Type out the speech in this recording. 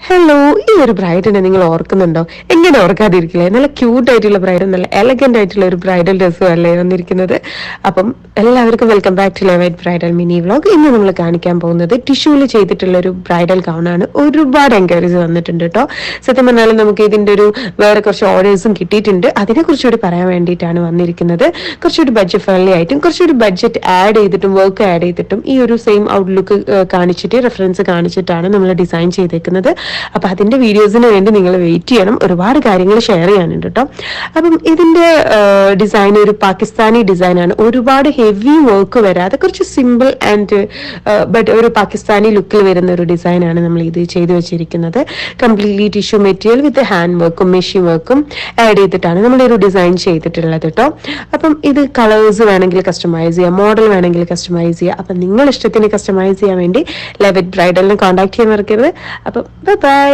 Hello, ഈ ഒരു ബ്രൈഡിനെ നിങ്ങൾ ഓർക്കുന്നുണ്ടോ? എങ്ങനെ ഓർക്കാതിരിക്കില്ലേ? നല്ല ക്യൂട്ട് ആയിട്ടുള്ള ബ്രൈഡും നല്ല എലഗന്റ് ആയിട്ടുള്ള ഒരു ബ്രൈഡൽ ഡ്രസ്സും അല്ലേ വന്നിരിക്കുന്നത്. അപ്പം എല്ലാവർക്കും welcome back to levite bridal mini vlog. ഇന്ന് നമ്മൾ കാണിക്കാൻ പോകുന്നത് ടിഷ്യൂവിൽ ചെയ്തിട്ടുള്ള ഒരു ബ്രൈഡൽ ഗൗൺ ആണ്. ഒരുപാട് എൻക്വയറീസ് വന്നിട്ടുണ്ട് കേട്ടോ. സത്യം പറഞ്ഞാലും നമുക്ക് ഇതിന്റെ ഒരു വേറെ കുറച്ച് ഓർഡേഴ്സും കിട്ടിയിട്ടുണ്ട്. അതിനെ കുറിച്ചുകൂടി പറയാൻ വേണ്ടിയിട്ടാണ് വന്നിരിക്കുന്നത്. കുറച്ചുകൂടി ബഡ്ജറ്റ് ഫ്രണ്ട്ലി ആയിട്ടും കുറച്ചുകൂടി ബഡ്ജറ്റ് ആഡ് ചെയ്തിട്ടും വർക്ക് ആഡ് ചെയ്തിട്ടും ഈ ഒരു സെയിം ഔട്ട്ലുക്ക് കാണിച്ചിട്ട് റെഫറൻസ് കാണിച്ചിട്ടാണ് നമ്മൾ ഡിസൈൻ ചെയ്തേക്കുന്നത്. അപ്പൊ അതിന്റെ വീഡിയോസിന് വേണ്ടി നിങ്ങൾ വെയിറ്റ് ചെയ്യണം. ഒരുപാട് കാര്യങ്ങൾ ഷെയർ ചെയ്യാനുണ്ട് കേട്ടോ. അപ്പം ഇതിന്റെ ഡിസൈൻ ഒരു പാകിസ്ഥാനി ഡിസൈനാണ്. ഒരുപാട് ഹെവി വർക്ക് വരാതെ കുറച്ച് സിമ്പിൾ ആൻഡ് ബട്ട് ഒരു പാകിസ്ഥാനി ലുക്കിൽ വരുന്ന ഒരു ഡിസൈനാണ് നമ്മൾ ഇത് ചെയ്തു വെച്ചിരിക്കുന്നത്. Completely tissue material with hand വർക്കും മെഷീൻ വർക്കും ആഡ് ചെയ്തിട്ടാണ് നമ്മൾ ഒരു ഡിസൈൻ ചെയ്തിട്ടുള്ളത് കേട്ടോ. അപ്പം ഇത് കളേഴ്സ് വേണമെങ്കിൽ കസ്റ്റമൈസ് ചെയ്യാം, മോഡൽ വേണമെങ്കിൽ കസ്റ്റമൈസ് ചെയ്യാം. അപ്പം നിങ്ങൾ ഇഷ്ടത്തിന് കസ്റ്റമൈസ് ചെയ്യാൻ വേണ്ടി ലെവറ്റ് ബ്രൈഡലിനെ കോൺടാക്ട് ചെയ്യാൻ മറക്കരുത്. അപ്പം ബൈ.